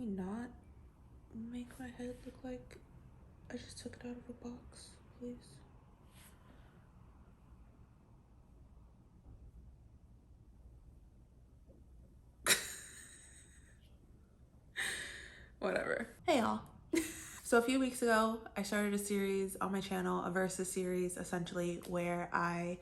we not make my head look like I just took it out of a box, please? Whatever. Hey y'all. So a few weeks ago, I started a series on my channel, a versus series essentially, where I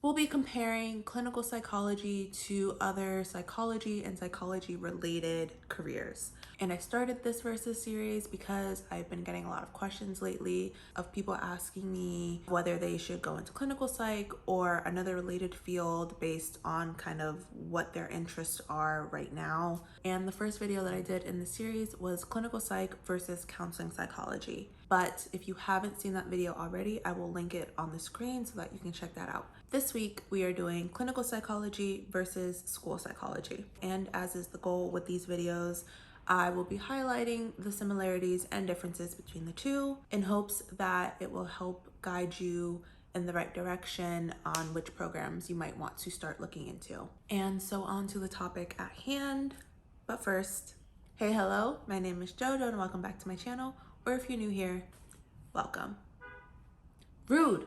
will be comparing clinical psychology to other psychology and psychology related careers. And I started this versus series because I've been getting a lot of questions lately of people asking me whether they should go into clinical psych or another related field based on kind of what their interests are right now. And the first video that I did in the series was clinical psych versus counseling psychology. But if you haven't seen that video already, I will link it on the screen so that you can check that out. This week, we are doing clinical psychology versus school psychology. And as is the goal with these videos, I will be highlighting the similarities and differences between the two in hopes that it will help guide you in the right direction on which programs you might want to start looking into. And so on to the topic at hand. But first, hey, hello, my name is Jojo and welcome back to my channel. Or if you're new here, welcome. Rude.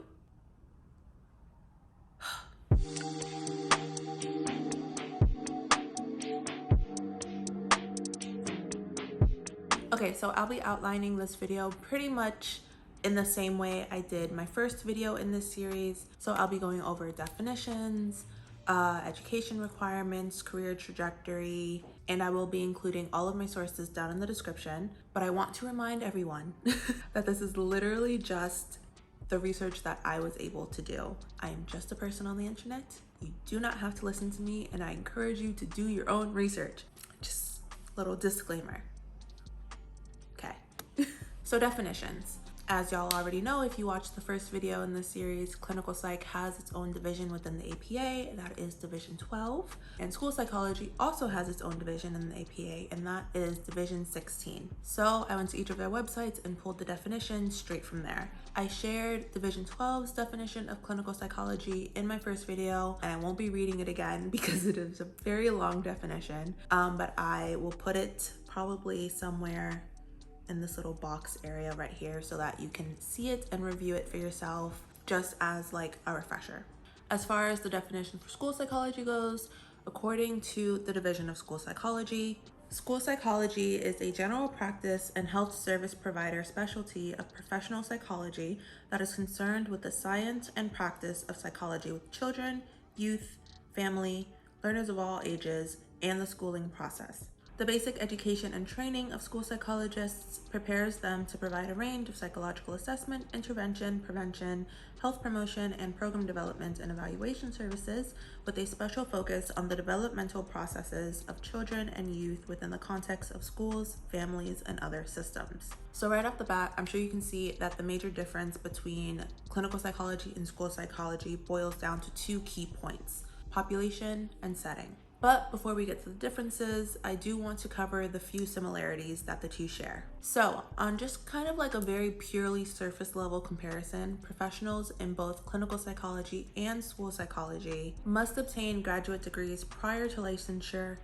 Okay, so I'll be outlining this video pretty much in the same way I did my first video in this series. So I'll be going over definitions, education requirements, career trajectory, and I will be including all of my sources down in the description. But I want to remind everyone that this is literally just the research that I was able to do. I am just a person on the internet. You do not have to listen to me, and I encourage you to do your own research. Just a little disclaimer. So definitions. As y'all already know, if you watched the first video in this series, clinical psych has its own division within the APA, that is Division 12. And school psychology also has its own division in the APA, and that is Division 16. So I went to each of their websites and pulled the definition straight from there. I shared Division 12's definition of clinical psychology in my first video, and I won't be reading it again because it is a very long definition, but I will put it probably somewhere in this little box area right here so that you can see it and review it for yourself just as like a refresher. As far as the definition for school psychology goes, according to the Division of School Psychology is a general practice and health service provider specialty of professional psychology that is concerned with the science and practice of psychology with children, youth, family, learners of all ages, and the schooling process. The basic education and training of school psychologists prepares them to provide a range of psychological assessment, intervention, prevention, health promotion, and program development and evaluation services with a special focus on the developmental processes of children and youth within the context of schools, families, and other systems. So right off the bat, I'm sure you can see that the major difference between clinical psychology and school psychology boils down to two key points: population and setting. But before we get to the differences, I do want to cover the few similarities that the two share. So on just kind of like a very purely surface level comparison, professionals in both clinical psychology and school psychology must obtain graduate degrees prior to licensure,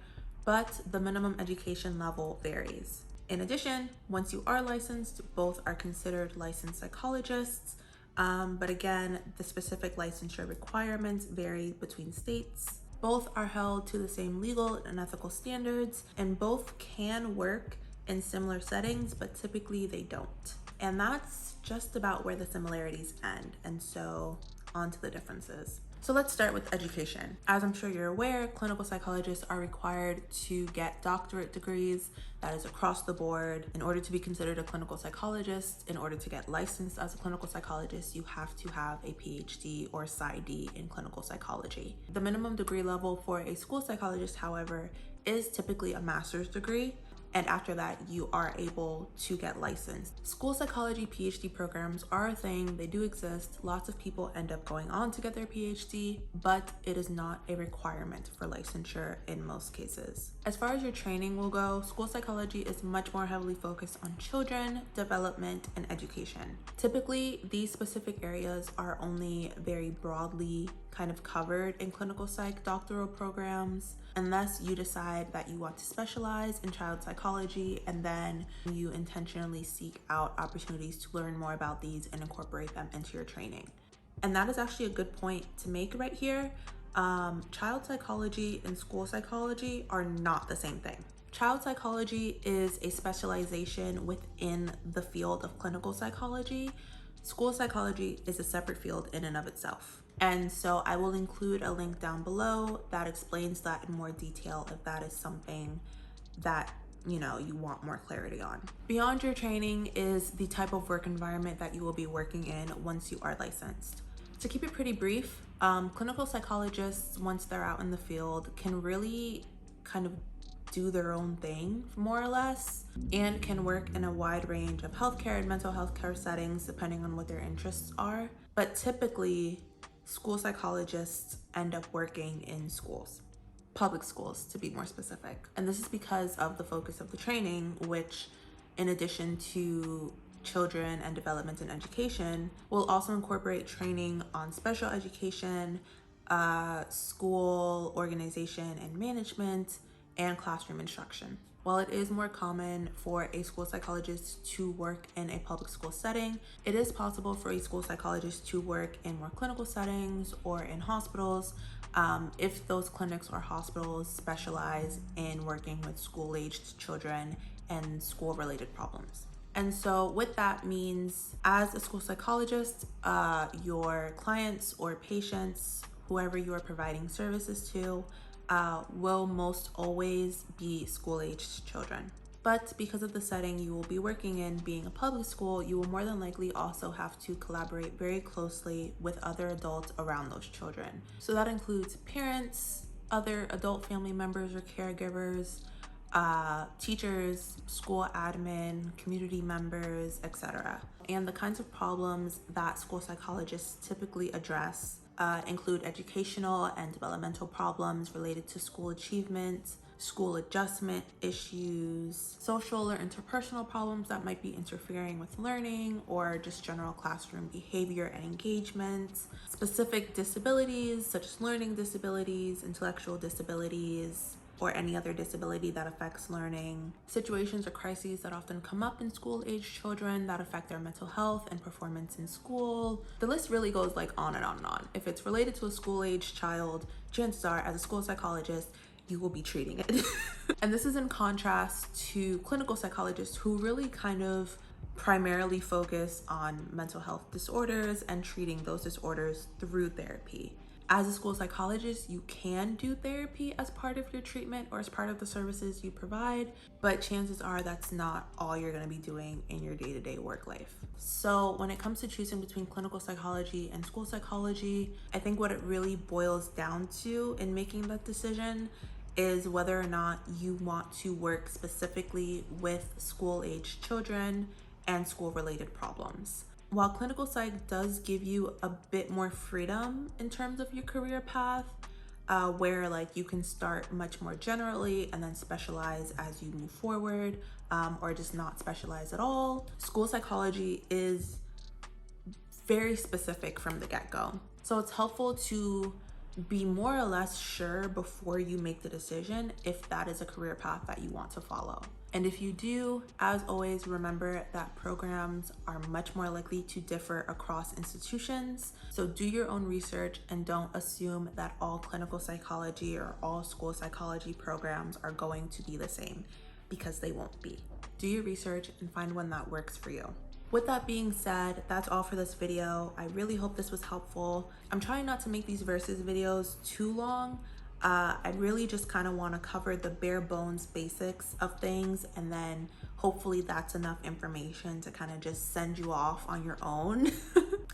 but the minimum education level varies. In addition, once you are licensed, both are considered licensed psychologists, but again, the specific licensure requirements vary between states. Both are held to the same legal and ethical standards, and both can work in similar settings, but typically they don't. And that's just about where the similarities end. And so on to the differences. So let's start with education. As I'm sure you're aware, clinical psychologists are required to get doctorate degrees. That is across the board. In order to be considered a clinical psychologist, in order to get licensed as a clinical psychologist, you have to have a PhD or PsyD in clinical psychology. The minimum degree level for a school psychologist, however, is typically a master's degree. And after that, you are able to get licensed. School psychology PhD programs are a thing, they do exist. Lots of people end up going on to get their PhD, but it is not a requirement for licensure in most cases. As far as your training will go, school psychology is much more heavily focused on children, development, and education. Typically, these specific areas are only very broadly kind of covered in clinical psych doctoral programs, unless you decide that you want to specialize in child psychology and then you intentionally seek out opportunities to learn more about these and incorporate them into your training. And that is actually a good point to make right here. Child psychology and school psychology are not the same thing. Child psychology is a specialization within the field of clinical psychology. School psychology is a separate field in and of itself. And so I will include a link down below that explains that in more detail if that is something that you want more clarity on. Beyond your training is the type of work environment that you will be working in once you are licensed. To keep it pretty brief, clinical psychologists, once they're out in the field, can really kind of do their own thing, more or less, and can work in a wide range of healthcare and mental health care settings depending on what their interests are. But typically, school psychologists end up working in schools, public schools to be more specific. And this is because of the focus of the training, which, in addition to children and development and education, will also incorporate training on special education, school organization and management, and classroom instruction. While it is more common for a school psychologist to work in a public school setting, it is possible for a school psychologist to work in more clinical settings or in hospitals if those clinics or hospitals specialize in working with school-aged children and school-related problems. And so what that means, as a school psychologist, your clients or patients, whoever you are providing services to, will most always be school-aged children. But because of the setting you will be working in being a public school, you will more than likely also have to collaborate very closely with other adults around those children. So that includes parents, other adult family members or caregivers, teachers, school admin, community members, etc. And the kinds of problems that school psychologists typically address include educational and developmental problems related to school achievement, school adjustment issues, social or interpersonal problems that might be interfering with learning, or just general classroom behavior and engagement, specific disabilities such as learning disabilities, intellectual disabilities, or any other disability that affects learning, situations or crises that often come up in school-aged children that affect their mental health and performance in school. The list really goes like on and on and on. If it's related to a school-aged child, chances are, as a school psychologist, you will be treating it. And this is in contrast to clinical psychologists, who really kind of primarily focus on mental health disorders and treating those disorders through therapy. As a school psychologist, you can do therapy as part of your treatment or as part of the services you provide, but chances are that's not all you're going to be doing in your day-to-day work life. So when it comes to choosing between clinical psychology and school psychology, I think what it really boils down to in making that decision is whether or not you want to work specifically with school-aged children and school-related problems. While clinical psych does give you a bit more freedom in terms of your career path, where like you can start much more generally and then specialize as you move forward, or just not specialize at all, school psychology is very specific from the get-go. So it's helpful to be more or less sure before you make the decision if that is a career path that you want to follow. And if you do, as always, remember that programs are much more likely to differ across institutions. So do your own research and don't assume that all clinical psychology or all school psychology programs are going to be the same, because they won't be. Do your research and find one that works for you. With that being said, that's all for this video. I really hope this was helpful. I'm trying not to make these versus videos too long. I really just kind of want to cover the bare bones basics of things, and then hopefully that's enough information to kind of just send you off on your own.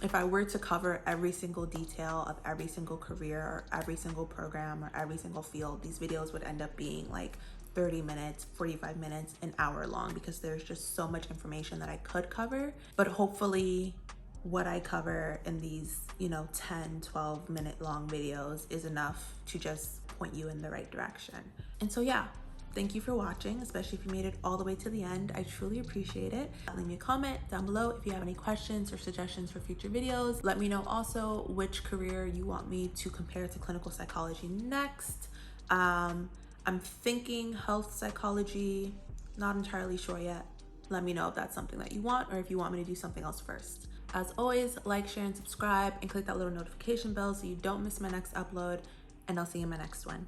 If I were to cover every single detail of every single career or every single program or every single field, these videos would end up being like 30 minutes, 45 minutes, an hour long, because there's just so much information that I could cover. But hopefully what I cover in these, 10, 12-minute long videos is enough to just point you in the right direction. And so yeah, Thank you for watching, especially if you made it all the way to the end. I truly appreciate it. Leave me a comment down below if you have any questions or suggestions for future videos. Let me know also which career you want me to compare to clinical psychology next. I'm thinking health psychology, not entirely sure yet. Let me know if that's something that you want or if you want me to do something else first. As always, like, share, and subscribe, and click that little notification bell so you don't miss my next upload, and I'll see you in my next one.